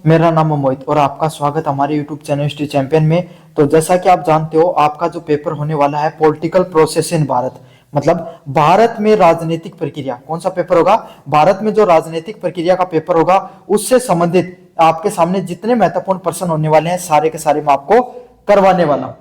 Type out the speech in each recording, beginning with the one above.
मेरा नाम है मोहित और आपका स्वागत हमारे YouTube चैनल हिस्ट्री चैंपियन में। तो जैसा कि आप जानते हो, आपका जो पेपर होने वाला है पॉलिटिकल प्रोसेस इन भारत, मतलब भारत में राजनीतिक प्रक्रिया। कौन सा पेपर होगा? भारत में जो राजनीतिक प्रक्रिया का पेपर होगा उससे संबंधित आपके सामने जितने महत्वपूर्ण प्रश्न होने वाले हैं सारे के सारे मैं आपको करवाने वाला हूं।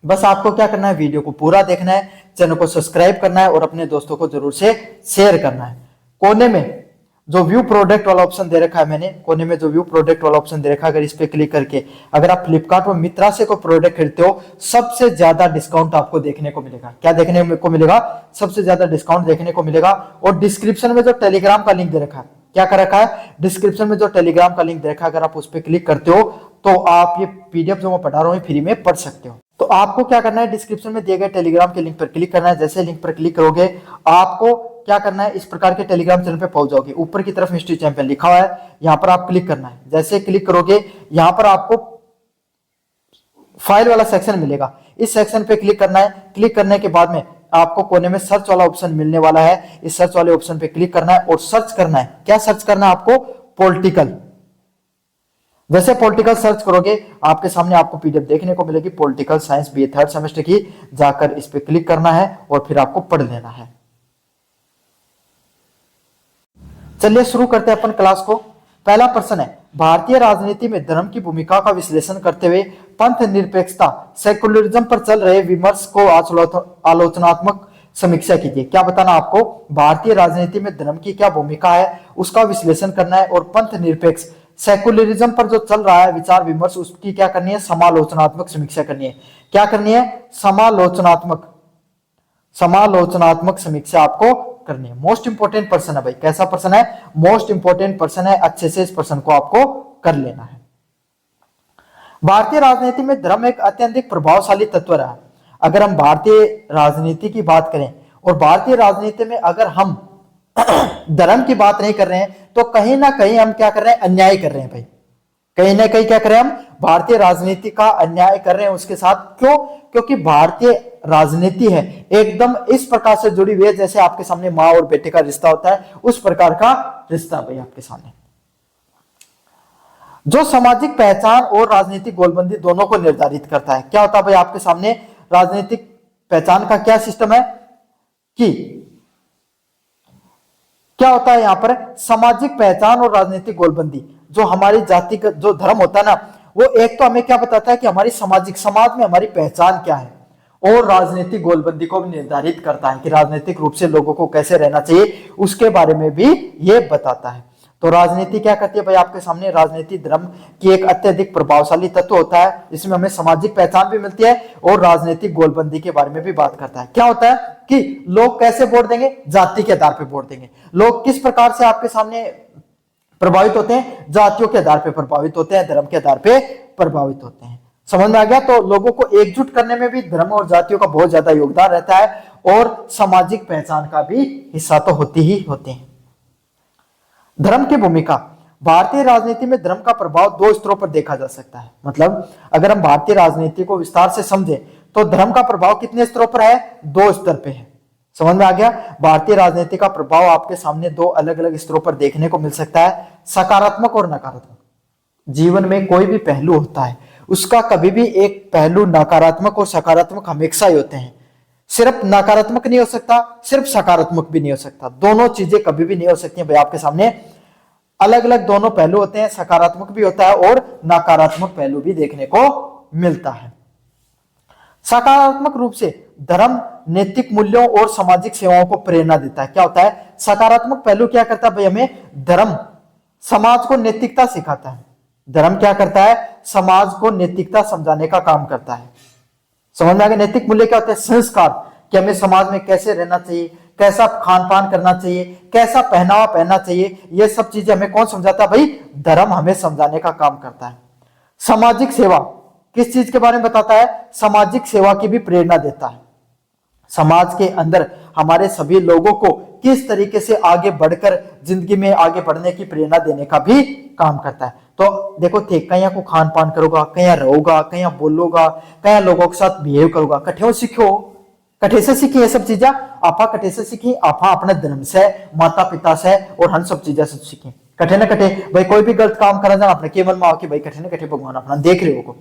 बस आपको क्या करना है, वीडियो को पूरा देखना है, चैनल को सब्सक्राइब करना है और अपने दोस्तों को जरूर से शेयर करना है। कोने में जो व्यू प्रोडक्ट वाला ऑप्शन दे रखा है मैंने, कोने में जो व्यू प्रोडक्ट वाला ऑप्शन दे रखा है, अगर इस पे क्लिक करके अगर आप फ्लिपकार्ट और मित्रा से कोई प्रोडक्ट खरीदते हो, सबसे ज्यादा डिस्काउंट आपको देखने को मिलेगा। क्या देखने को मिलेगा? सबसे ज्यादा डिस्काउंट देखने को मिलेगा। और डिस्क्रिप्शन में जो टेलीग्राम का लिंक दे रखा है, क्या कर रखा है? डिस्क्रिप्शन में जो टेलीग्राम का लिंक दे रखा है, अगर आप उस पर क्लिक करते हो तो आप ये पीडीएफ जो मैं पढ़ा रहा हूँ फ्री में पढ़ सकते हो। तो आपको क्या करना है, डिस्क्रिप्शन में दिए गए टेलीग्राम के लिंक पर क्लिक करना है। जैसे लिंक पर क्लिक करोगे आपको क्या करना है, इस प्रकार के टेलीग्राम चैनल पे पहुंच जाओगे। ऊपर की तरफ हिस्ट्री चैंपियन लिखा हुआ है, यहाँ पर आप क्लिक करना है। जैसे क्लिक करोगे यहाँ पर आपको फाइल वाला सेक्शन मिलेगा, इस सेक्शन पे क्लिक करना है। क्लिक करने के बाद में आपको कोने में सर्च वाला ऑप्शन मिलने वाला है, इस सर्च वाले ऑप्शन पे क्लिक करना है और सर्च करना है। क्या सर्च करना है आपको? पॉलिटिकल। जैसे पॉलिटिकल सर्च करोगे आपके सामने आपको पीडीएफ देखने को मिलेगी, political science BA third semester की। जाकर इस पे क्लिक करना है और फिर आपको पढ़ लेना है। चलिए शुरू करते हैं अपन क्लास को। पहला प्रश्न है, भारतीय राजनीति में धर्म की भूमिका का विश्लेषण करते हुए पंथ निरपेक्षता सेकुलरिज्म पर चल रहे विमर्श को आलोचनात्मक समीक्षा कीजिए। क्या बताना आपको? भारतीय राजनीति में धर्म की क्या भूमिका है उसका विश्लेषण करना है और पंथ निरपेक्ष सेकुलरिज्म पर जो चल रहा है विचार विमर्श उसकी क्या करनी है? समालोचनात्मक समीक्षा करनी है। क्या करनी है? समालोचनात्मक समीक्षा आपको करनी है। मोस्ट इंपोर्टेंट प्रश्न है भाई। कैसा प्रश्न है? मोस्ट इंपोर्टेंट प्रश्न है, अच्छे से इस प्रश्न को आपको कर लेना है। भारतीय राजनीति में धर्म एक अत्यधिक प्रभावशाली तत्व रहा है। अगर हम भारतीय राजनीति की बात करें और भारतीय राजनीति में अगर हम धर्म की बात नहीं कर रहे हैं तो कहीं ना कहीं हम क्या कर रहे हैं? अन्याय कर रहे हैं भाई। कहीं ना कहीं क्या कर रहे हैं? हम भारतीय राजनीति का अन्याय कर रहे हैं उसके साथ। क्यों? क्योंकि भारतीय राजनीति है एकदम इस प्रकार से जुड़ी हुई है जैसे आपके सामने माँ और बेटे का रिश्ता होता है, उस प्रकार का रिश्ता भाई आपके सामने, जो सामाजिक पहचान और राजनीतिक गोलबंदी दोनों को निर्धारित करता है। क्या होता है भाई आपके सामने? राजनीतिक पहचान का क्या सिस्टम है कि क्या होता है यहाँ पर? सामाजिक पहचान और राजनीतिक गोलबंदी। जो हमारी जाति का जो धर्म होता है ना, वो एक तो हमें क्या बताता है कि हमारी समाज में हमारी पहचान क्या है, और राजनीतिक गोलबंदी को भी निर्धारित करता है कि राजनीतिक रूप से लोगों को कैसे रहना चाहिए, उसके बारे में भी ये बताता है। तो राजनीति क्या करती है भाई आपके सामने? राजनीति धर्म की एक अत्यधिक प्रभावशाली तत्व होता है, इसमें हमें सामाजिक पहचान भी मिलती है और राजनीतिक गोलबंदी के बारे में भी बात करता है। क्या होता है कि लोग कैसे वोट देंगे? जाति के आधार पर वोट देंगे। लोग किस प्रकार से आपके सामने प्रभावित होते हैं? जातियों के आधार पर प्रभावित होते हैं, धर्म के आधार पर प्रभावित होते हैं। समझ में आ गया? तो लोगों को एकजुट करने में भी धर्म और जातियों का बहुत ज्यादा योगदान रहता है और सामाजिक पहचान का भी हिस्सा तो होती ही होते हैं। धर्म की भूमिका। भारतीय राजनीति में धर्म का प्रभाव दो स्तरों पर देखा जा सकता है। मतलब अगर हम भारतीय राजनीति को विस्तार से समझें तो धर्म का प्रभाव कितने स्तरों पर है? दो स्तर पे है। समझ में आ गया? भारतीय राजनीति का प्रभाव आपके सामने दो अलग अलग स्तरों पर देखने को मिल सकता है, सकारात्मक और नकारात्मक। जीवन में कोई भी पहलू होता है उसका कभी भी एक पहलू नकारात्मक और सकारात्मक हमेशा ही होते हैं। सिर्फ नकारात्मक नहीं हो सकता, सिर्फ सकारात्मक भी नहीं हो सकता। दोनों चीजें कभी भी नहीं हो सकती भाई आपके सामने। अलग अलग दोनों पहलू होते हैं, सकारात्मक भी होता है और नकारात्मक पहलू भी देखने को मिलता है। सकारात्मक रूप से धर्म नैतिक मूल्यों और सामाजिक सेवाओं को प्रेरणा देता है। क्या होता है? सकारात्मक पहलू क्या करता है भाई? हमें धर्म समाज को नैतिकता सिखाता है। धर्म क्या करता है? समाज को नैतिकता समझाने का काम करता है। समझ में आ गया? नैतिक मूल्य क्या होते हैं? संस्कार, कि हमें समाज में कैसे रहना चाहिए, कैसा खान पान करना चाहिए, कैसा पहनावा पहनना चाहिए, ये सब चीजें हमें कौन समझाता है भाई? धर्म हमें समझाने का काम करता है। सामाजिक सेवा किस चीज के बारे में बताता है? सामाजिक सेवा की भी प्रेरणा देता है। समाज के अंदर हमारे सभी लोगों को किस तरीके से आगे बढ़कर जिंदगी में आगे बढ़ने की प्रेरणा देने का भी काम करता है। तो देखो थे कहीं को खान पान करोगा, कहीं रहोगा, कहीं बोलोगा, कहीं लोगों के साथ बिहेव करोगा, कठे सीखो, कठे से सीखी ये सब चीजें। आपा कठे से सीखी? आपा अपने धर्म से, माता पिता से और हम सब चीजें से सीखी। कठे न कठे भाई कोई भी गलत काम करा जाना अपने केवल माओ कि भाई कठे न कठे भगवान अपना देख रहे हो।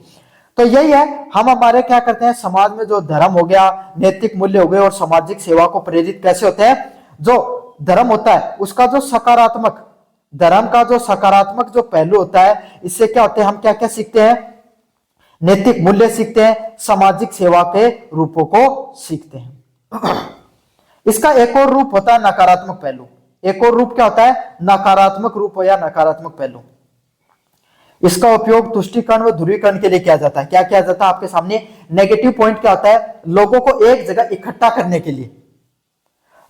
तो यही है, हम हमारे क्या करते हैं समाज में जो धर्म हो गया, नैतिक मूल्य हो गए और सामाजिक सेवा को प्रेरित कैसे होते हैं। जो धर्म होता है उसका जो सकारात्मक, धर्म का जो सकारात्मक जो पहलू होता है, इससे क्या होते हैं, हम क्या क्या सीखते हैं, नैतिक मूल्य सीखते हैं, सामाजिक सेवा के रूपों को सीखते हैं। इसका एक और रूप होता है नकारात्मक पहलू। एक और रूप क्या होता है, नकारात्मक रूप या नकारात्मक पहलू। इसका उपयोग तुष्टीकरण व ध्रुवीकरण के लिए किया जाता है। क्या किया जाता है, आपके सामने नेगेटिव पॉइंट क्या होता है, लोगों को एक जगह इकट्ठा करने के लिए,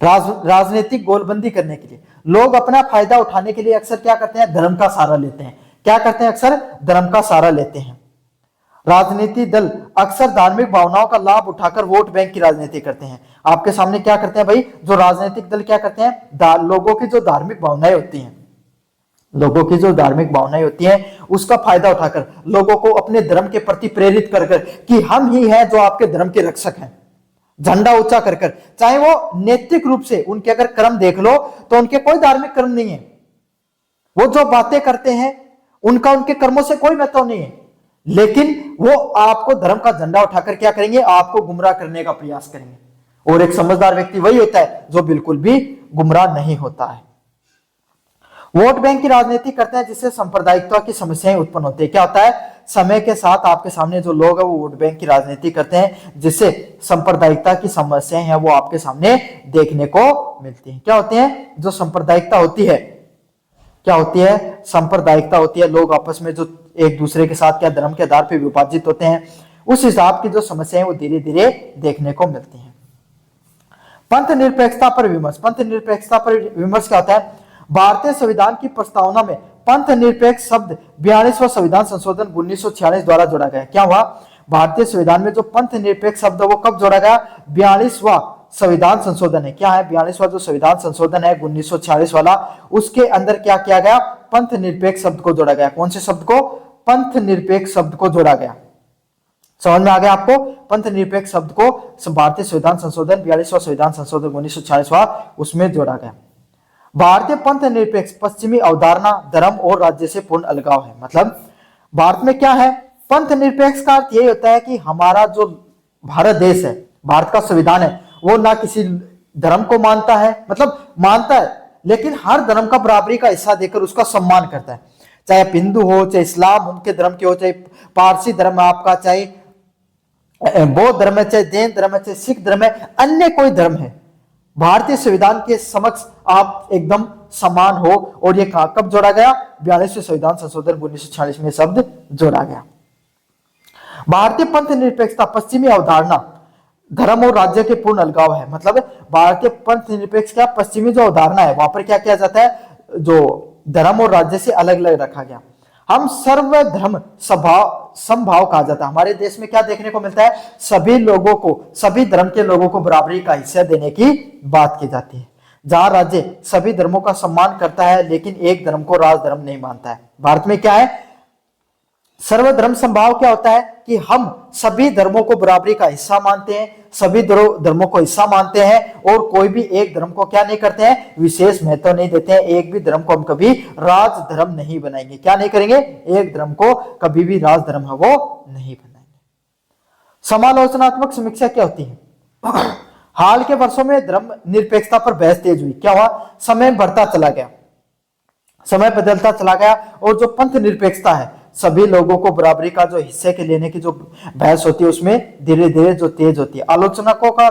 राजनीतिक गोलबंदी करने के लिए, लोग अपना फायदा उठाने के लिए अक्सर क्या करते हैं, धर्म का सहारा लेते हैं। क्या करते हैं, अक्सर धर्म का सहारा लेते हैं। राजनीति दल अक्सर धार्मिक भावनाओं का लाभ उठाकर वोट बैंक की राजनीति करते हैं। आपके सामने क्या करते हैं भाई, जो राजनीतिक दल क्या करते हैं, लोगों की जो धार्मिक भावनाएं होती हैं, लोगों की जो धार्मिक भावनाएं होती हैं उसका फायदा उठाकर लोगों को अपने धर्म के प्रति प्रेरित कर कर कि हम ही हैं जो आपके धर्म के रक्षक हैं, झंडा ऊंचा कर कर। चाहे वो नैतिक रूप से उनके अगर कर्म देख लो तो उनके कोई धार्मिक कर्म नहीं है, वो जो बातें करते हैं उनका उनके कर्मों से कोई महत्व नहीं है, लेकिन वो आपको धर्म का झंडा उठाकर क्या करेंगे, आपको गुमराह करने का प्रयास करेंगे। और एक समझदार व्यक्ति वही होता है जो बिल्कुल भी गुमराह नहीं होता है। वोट बैंक की राजनीति करते हैं जिससे सांप्रदायिकता की समस्याएं उत्पन्न होती है। क्या होता है, समय के साथ आपके सामने जो लोग है वो वोट बैंक की राजनीति करते हैं जिससे सांप्रदायिकता की समस्याएं हैं वो आपके सामने देखने को मिलती हैं। क्या होती है, जो सांप्रदायिकता होती है, क्या होती है, सांप्रदायिकता होती है, लोग आपस में जो एक दूसरे के साथ क्या धर्म के आधार पर विभाजित होते हैं, उस हिसाब की जो समस्याएं वो धीरे धीरे देखने को मिलती हैं। पंथ निरपेक्षता पर विमर्श। पंथ निरपेक्षता पर विमर्श क्या होता है, भारतीय संविधान की प्रस्तावना में पंथ निरपेक्ष शब्द 42वां संविधान संशोधन 1946 द्वारा जोड़ा गया। क्या हुआ, भारतीय संविधान में जो पंथ निरपेक्ष शब्द वो कब जोड़ा गया, 42वां संविधान संशोधन है। क्या है, 42वां जो संविधान संशोधन है 1946 वाला, उसके अंदर क्या किया गया, पंथ निरपेक्ष शब्द को जोड़ा गया। कौन से शब्द को, पंथ निरपेक्ष शब्द को जोड़ा गया। समझ में आ गया आपको, पंथ निरपेक्ष शब्द को भारतीय संविधान संशोधन 42वां संविधान संशोधन 1946 उसमें जोड़ा गया। भारतीय पंथ निरपेक्ष पश्चिमी अवधारणा धर्म और राज्य से पूर्ण अलगाव है। मतलब भारत में क्या है, पंथ निरपेक्ष का अर्थ यही होता है कि हमारा जो भारत देश है, भारत का संविधान है, वो ना किसी धर्म को मानता है, मतलब मानता है लेकिन हर धर्म का बराबरी का हिस्सा देकर उसका सम्मान करता है। चाहे आप हिंदू हो, चाहे इस्लाम उनके धर्म के हो, चाहे पारसी धर्म है आपका, चाहे बौद्ध धर्म है, चाहे जैन धर्म है, चाहे सिख धर्म है, अन्य कोई धर्म है, भारतीय संविधान के समक्ष आप एकदम समान हो। और ये कब जोड़ा गया, 42वें संविधान संशोधन 1946 में शब्द जोड़ा गया। भारतीय पंथ निरपेक्षता पश्चिमी अवधारणा धर्म और राज्य के पूर्ण अलगाव है। मतलब भारतीय पंथ निरपेक्ष का पश्चिमी जो अवधारणा है वहां पर क्या किया जाता है, जो धर्म और राज्य से अलग अलग रखा गया। हम सर्वधर्म समभाव कहा जाता है। हमारे देश में क्या देखने को मिलता है, सभी लोगों को, सभी धर्म के लोगों को बराबरी का हिस्सा देने की बात की जाती है। जहां राज्य सभी धर्मों का सम्मान करता है लेकिन एक धर्म को राजधर्म नहीं मानता है। भारत में क्या है, सर्वधर्म समभाव क्या होता है कि हम सभी धर्मों को बराबरी का हिस्सा मानते हैं, सभी धर्मों को हिस्सा मानते हैं और कोई भी एक धर्म को क्या नहीं करते हैं, विशेष महत्व नहीं देते हैं। एक भी धर्म को हम कभी राज धर्म नहीं बनाएंगे। क्या नहीं करेंगे, एक धर्म को कभी भी राज धर्म है वो नहीं बनाएंगे। समालोचनात्मक समीक्षा क्या होती है, हाल के वर्षों में धर्म निरपेक्षता पर बहस तेज हुई। क्या हुआ, समय बढ़ता चला गया, समय बदलता चला गया और जो पंथ निरपेक्षता है, सभी लोगों को बराबरी का जो हिस्से के लेने की जो बहस होती है उसमें धीरे धीरे जो तेज होती है। आलोचकों का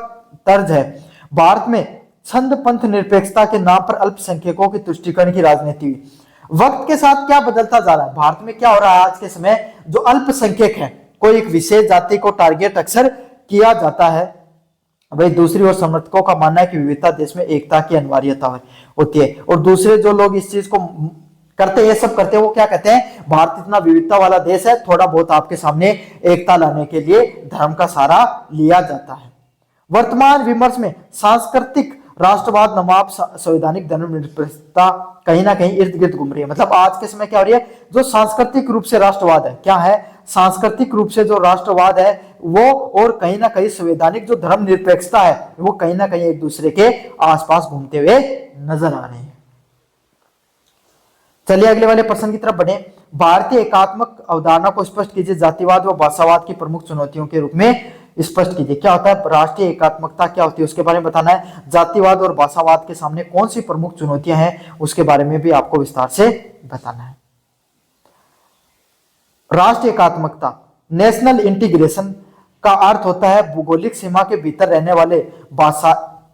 तर्ज है, भारत में छंद पंथ निरपेक्षता के नाम पर अल्पसंख्यकों की तुष्टीकरण की राजनीति हुई। वक्त के साथ क्या बदलता जा रहा है, भारत में क्या हो रहा है, आज के समय जो अल्पसंख्यक है, कोई एक विशेष जाति को टारगेट अक्सर किया जाता है। भाई दूसरी ओर समर्थकों का मानना है कि विविधता देश में एकता की अनिवार्यता होती है। और दूसरे जो लोग इस चीज को करते हैं, सब करते हैं, वो क्या कहते हैं, भारत इतना विविधता वाला देश है, थोड़ा बहुत आपके सामने एकता लाने के लिए धर्म का सहारा लिया जाता है। वर्तमान विमर्श में सांस्कृतिक राष्ट्रवाद नवाब संवैधानिक धर्मनिरपेक्षता कहीं ना कहीं इर्द गिर्द घूम रही है। मतलब आज के समय क्या हो रही है, जो सांस्कृतिक रूप से राष्ट्रवाद है, क्या है, सांस्कृतिक रूप से जो राष्ट्रवाद है वो और कहीं ना कहीं संवैधानिक जो धर्म निरपेक्षता है वो कहीं ना कहीं एक दूसरे के आसपास घूमते हुए नजर आ रहे हैं। चलिए अगले वाले प्रश्न की तरफ बढ़े। भारतीय एकात्मक अवधारणा को स्पष्ट कीजिए, जातिवाद व भाषावाद की प्रमुख चुनौतियों के रूप में स्पष्ट कीजिए। क्या होता है राष्ट्रीय एकात्मकता, क्या होती है उसके बारे में बताना है। जातिवाद और भाषावाद के सामने कौन सी प्रमुख चुनौतियां हैं उसके बारे में भी आपको विस्तार से बताना है। राष्ट्रीय एकात्मकता, नेशनल इंटीग्रेशन का अर्थ होता है भौगोलिक सीमा के भीतर रहने वाले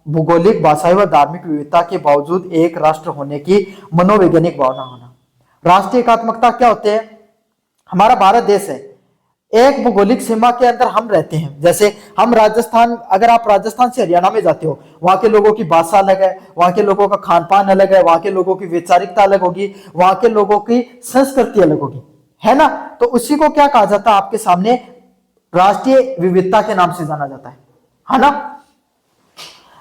भौगोलिक, भाषाई व धार्मिक विविधता के बावजूद एक राष्ट्र होने की मनोवैज्ञानिक भावना होना। राष्ट्रीय एकात्मकता क्या होते हैं, हमारा भारत देश है, एक भौगोलिक सीमा के अंदर हम रहते हैं। जैसे हम राजस्थान, अगर आप राजस्थान से हरियाणा में जाते हो, वहां के लोगों की भाषा अलग है, वहां के लोगों का खान पान अलग है, वहां के लोगों की वैचारिकता अलग होगी, वहां के लोगों की संस्कृति अलग होगी, है ना। तो उसी को क्या कहा जाता है, आपके सामने राष्ट्रीय विविधता के नाम से जाना जाता है ना।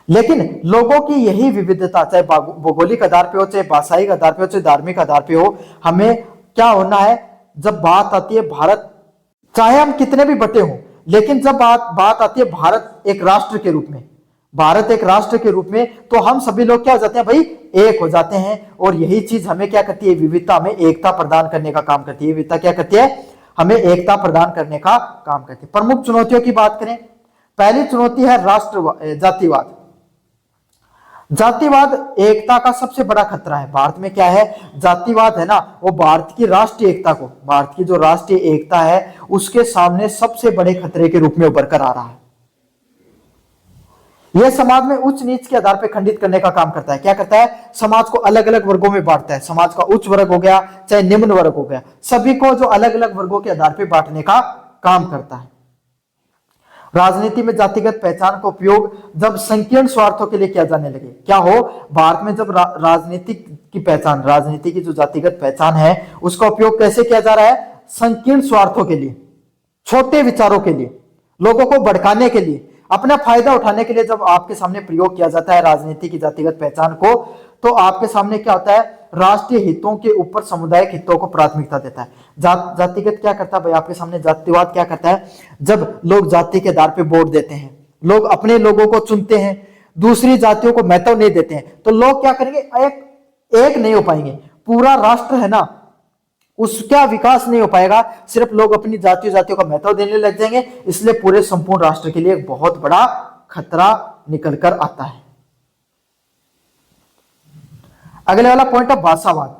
लेकिन लोगों की यही विविधता, चाहे भौगोलिक आधार पे हो, चाहे भाषाई आधार पे हो, चाहे धार्मिक आधार पे हो, हमें क्या होना है, जब बात आती है भारत, चाहे हम कितने भी बटे हों, लेकिन जब बात आती है भारत एक राष्ट्र के रूप में, भारत एक राष्ट्र के रूप में, तो हम सभी लोग क्या हो जाते हैं भाई, एक हो जाते हैं। और यही चीज हमें क्या करती है, विविधता हमें एकता प्रदान करने का काम करती है। विविधता क्या करती है, हमें एकता प्रदान करने का काम करती है। प्रमुख चुनौतियों की बात करें, पहली चुनौती है जातिवाद। जातिवाद एकता का सबसे बड़ा खतरा है। भारत में क्या है, जातिवाद है ना, वो भारत की राष्ट्रीय एकता को, भारत की जो राष्ट्रीय एकता है उसके सामने सबसे बड़े खतरे के रूप में उभर कर आ रहा है। यह समाज में उच्च नीच के आधार पर खंडित करने का काम करता है। क्या करता है, समाज को अलग अलग वर्गों में बांटता है। समाज का उच्च वर्ग हो गया चाहे निम्न वर्ग हो गया, सभी को जो अलग अलग वर्गों के आधार पर बांटने का काम करता है। राजनीति में जातिगत पहचान का उपयोग जब संकीर्ण स्वार्थों के लिए किया जाने लगे, क्या हो, भारत में जब राजनीति की पहचान, राजनीति की जो जातिगत पहचान है उसका उपयोग कैसे किया जा रहा है, संकीर्ण स्वार्थों के लिए, छोटे विचारों के लिए, लोगों को भड़काने के लिए, अपना फायदा उठाने के लिए जब आपके सामने प्रयोग किया जाता है राजनीति की जातिगत पहचान को, तो आपके सामने क्या होता है, राष्ट्रीय हितों के ऊपर सामुदायिक हितों को प्राथमिकता देता है। जातिगत क्या करता है भाई, आपके सामने जातिवाद क्या करता है, जब लोग जाति के आधार पे वोट देते हैं, लोग अपने लोगों को चुनते हैं, दूसरी जातियों को महत्व नहीं देते हैं, तो लोग क्या करेंगे, एक नहीं हो पाएंगे। पूरा राष्ट्र है ना, उसका विकास नहीं हो पाएगा, सिर्फ लोग अपनी जातियों का महत्व देने लग जाएंगे। इसलिए पूरे संपूर्ण राष्ट्र के लिए एक बहुत बड़ा खतरा निकल कर आता है। अगले वाला पॉइंट है भाषावाद।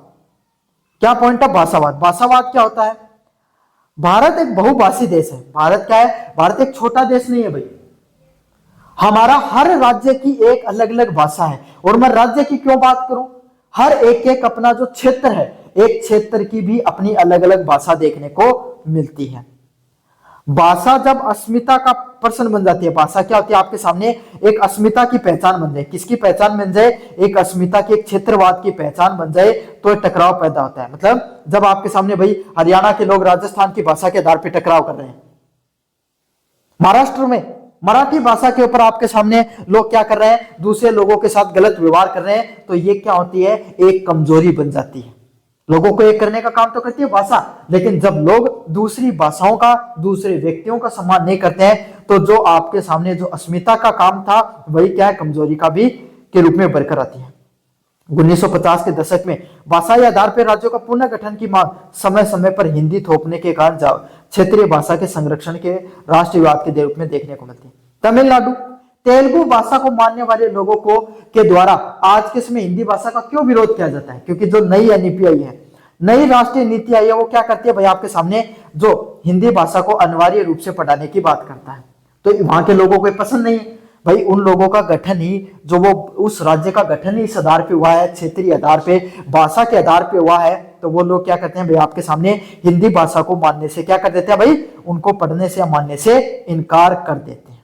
क्या पॉइंट है, भाषावाद। भाषावाद क्या होता है, भारत एक बहुभाषी देश है। भारत क्या है, भारत एक छोटा देश नहीं है भाई, हमारा हर राज्य की एक अलग अलग भाषा है। और मैं राज्य की क्यों बात करूं, हर एक अपना जो क्षेत्र है, एक क्षेत्र की भी अपनी अलग अलग भाषा देखने को मिलती है। भाषा जब अस्मिता का प्रश्न बन जाती है, भाषा क्या होती है, आपके सामने एक अस्मिता की पहचान बन जाए, किसकी पहचान बन जाए, एक अस्मिता की, एक क्षेत्रवाद की पहचान बन जाए, तो टकराव पैदा होता है। मतलब जब आपके सामने भाई हरियाणा के लोग राजस्थान की भाषा के आधार पर टकराव कर रहे हैं, महाराष्ट्र में मराठी भाषा के ऊपर आपके सामने लोग क्या कर रहे हैं, दूसरे लोगों के साथ गलत व्यवहार कर रहे हैं, तो ये क्या होती है, एक कमजोरी बन जाती है। लोगों को एक करने का काम तो करती है भाषा, लेकिन जब लोग दूसरी भाषाओं का, दूसरे व्यक्तियों का सम्मान नहीं करते हैं, तो जो आपके सामने जो अस्मिता का काम था वही क्या है, कमजोरी का भी के रूप में बरकर आती है। 1950 के दशक में भाषाई आधार पर राज्यों का पुनर्गठन की मांग समय समय पर हिंदी थोपने के कारण क्षेत्रीय भाषा के संरक्षण के राष्ट्रवाद के रूप में देखने को मिलती है। तमिलनाडु तेलुगु भाषा को मानने वाले लोगों को के द्वारा आज के समय हिंदी भाषा का क्यों विरोध किया जाता है, क्योंकि जो नई एनईपी आई है, नई राष्ट्रीय नीति आई है, वो क्या करती है भाई, आपके सामने जो हिंदी भाषा को अनिवार्य रूप से पढ़ाने की बात करता है। तो वहां के लोगों को पसंद नहीं है भाई, उन लोगों का गठन ही, जो वो उस राज्य का गठन ही इस आधार पे हुआ है, क्षेत्रीय आधार पे, भाषा के आधार पे हुआ है, तो वो लोग क्या करते हैं भाई, आपके सामने हिंदी भाषा को मानने से क्या कर देते हैं भाई, उनको पढ़ने से या मानने से इनकार कर देते हैं।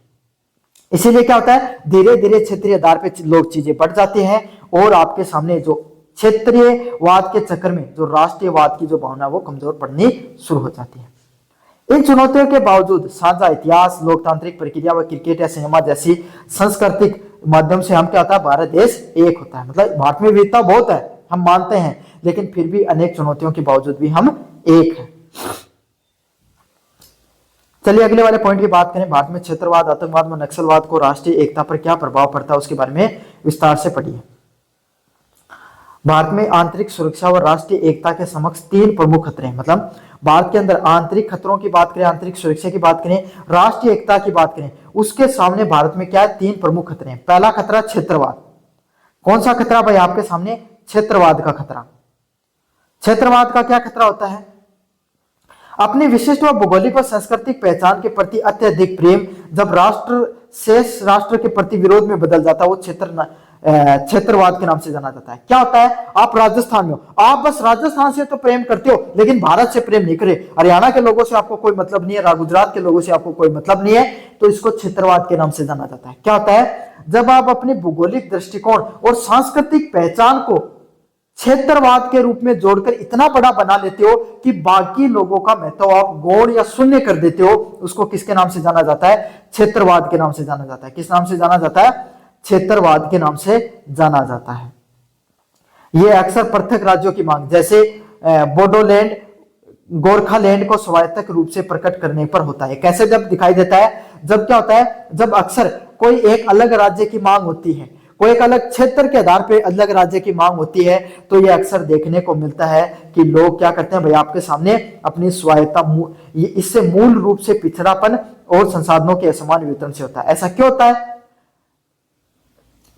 इसीलिए क्या होता है, धीरे धीरे क्षेत्रीय आधार पे लोग चीजें बढ़ जाते हैं और आपके सामने जो क्षेत्रीयवाद के चक्कर में जो राष्ट्रीयवाद की जो भावना वो कमजोर पड़नी शुरू हो जाती है। इन चुनौतियों के बावजूद साझा इतिहास, लोकतांत्रिक प्रक्रिया व क्रिकेट या सिनेमा जैसी सांस्कृतिक माध्यम से हम क्या होता है, भारत देश एक होता है। मतलब भारत में विविधता बहुत है, हम मानते हैं, लेकिन फिर भी अनेक चुनौतियों के बावजूद भी हम एक हैं। चलिए अगले वाले पॉइंट की बात करें। भारत में क्षेत्रवाद, आतंकवाद व नक्सलवाद को राष्ट्रीय एकता पर क्या प्रभाव पड़ता है उसके बारे में विस्तार से पढ़िए। भारत में आंतरिक सुरक्षा और राष्ट्रीय एकता के समक्ष तीन प्रमुख खतरे हैं। मतलब भारत के अंदर आंतरिक खतरों की बात करें, आंतरिक सुरक्षा की बात करें, राष्ट्रीय एकता की बात करें, उसके सामने भारत में क्या है, तीन प्रमुख खतरे हैं। पहला खतरा क्षेत्रवाद। कौन सा खतरा भाई आपके सामने? क्षेत्रवाद का खतरा। क्षेत्रवाद का क्या खतरा होता है? अपनी विशिष्ट व भौगोलिक व सांस्कृतिक पहचान के प्रति अत्यधिक प्रेम जब राष्ट्र शेष राष्ट्र के प्रति विरोध में बदल जाता है, वो क्षेत्रवाद के नाम से जाना जाता है। क्या होता है? आप राजस्थान में हो, आप बस राजस्थान से तो प्रेम करते हो, लेकिन भारत से प्रेम नहीं करे, हरियाणा के लोगों से आपको कोई मतलब नहीं है, गुजरात के लोगों से आपको कोई मतलब नहीं है, तो इसको क्षेत्रवाद के नाम से जाना जाता है। क्या होता है? जब आप अपने भौगोलिक दृष्टिकोण और सांस्कृतिक पहचान को क्षेत्रवाद के रूप में जोड़कर इतना बड़ा बना लेते हो कि बाकी लोगों का महत्व आप गौण या शून्य कर देते हो, उसको किसके नाम से जाना जाता है? क्षेत्रवाद के नाम से जाना जाता है। किस नाम से जाना जाता है? क्षेत्रवाद के नाम से जाना जाता है। यह अक्सर पृथक राज्यों की मांग, जैसे बोडोलैंड, गोरखालैंड को स्वायत्तक रूप से प्रकट करने पर होता है। कैसे जब दिखाई देता है? जब क्या होता है, जब अक्सर कोई एक अलग राज्य की मांग होती है, कोई एक अलग क्षेत्र के आधार पर अलग राज्य की मांग होती है, तो यह अक्सर देखने को मिलता है कि लोग क्या करते हैं भाई, आपके सामने अपनी स्वायत्ता, इससे मूल रूप से पिछड़ापन और संसाधनों के असमान वितरण से होता है। ऐसा क्यों होता है?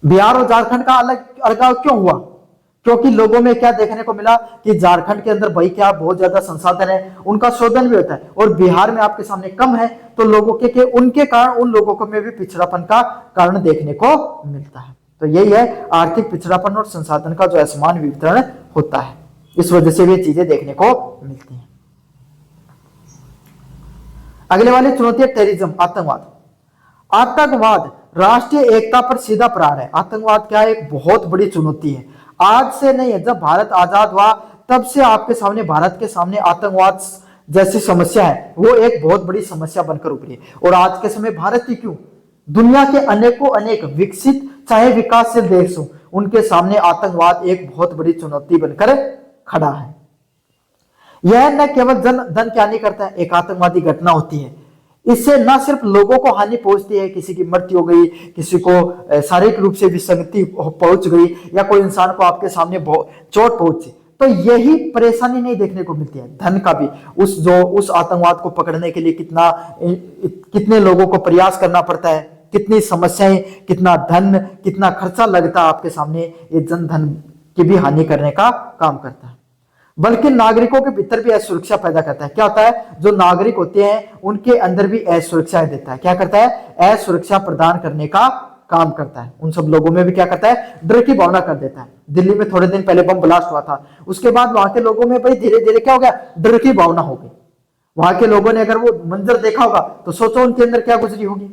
बिहार और झारखंड का अलग अलगाव क्यों हुआ? क्योंकि लोगों में क्या देखने को मिला कि झारखंड के अंदर भाई क्या बहुत ज्यादा संसाधन है, उनका शोधन भी होता है, और बिहार में आपके सामने कम है, तो लोगों के उनके कारण उन लोगों को में भी पिछड़ापन का कारण देखने को मिलता है। तो यही है आर्थिक पिछड़ापन और संसाधन का जो असमान वितरण होता है, इस वजह से भी चीजें देखने को मिलती हैं। अगले वाली चुनौती है टेररिज्म, आतंकवाद। आतंकवाद राष्ट्रीय एकता पर सीधा प्रहार है। आतंकवाद क्या है? एक बहुत बड़ी चुनौती है। आज से नहीं है, जब भारत आजाद हुआ तब से आपके सामने, भारत के सामने आतंकवाद जैसी समस्या है, वो एक बहुत बड़ी समस्या बनकर उभरी है। और आज के समय भारत ही क्यों, दुनिया के अनेकों अनेक विकसित चाहे विकासशील देश हो, उनके सामने आतंकवाद एक बहुत बड़ी चुनौती बनकर खड़ा है। यह न केवल धन की हानि करता है, एक आतंकवादी घटना होती है, इससे न सिर्फ लोगों को हानि पहुंचती है, किसी की मृत्यु हो गई, किसी को शारीरिक रूप से विसंगति पहुंच गई, या कोई इंसान को आपके सामने चोट पहुंची, तो यही परेशानी नहीं देखने को मिलती है धन का भी। उस आतंकवाद को पकड़ने के लिए कितने लोगों को प्रयास करना पड़ता है, कितनी समस्याएं, कितना धन, कितना खर्चा लगता है आपके सामने, ये जन धन की भी हानि करने का काम करता है। बल्कि नागरिकों के भीतर भी असुरक्षा पैदा करता है। क्या होता है? जो नागरिक होते हैं उनके अंदर भी असुरक्षा देता है। क्या करता है? असुरक्षा प्रदान करने का काम करता है। उन सब लोगों में भी क्या करता है? डर की भावना कर देता है। दिल्ली में थोड़े दिन पहले बम ब्लास्ट हुआ था, उसके बाद वहां के लोगों में भाई धीरे धीरे क्या हो गया? डर की भावना हो गई। वहां के लोगों ने अगर वो मंजर देखा होगा तो सोचो उनके अंदर क्या गुजरी होगी।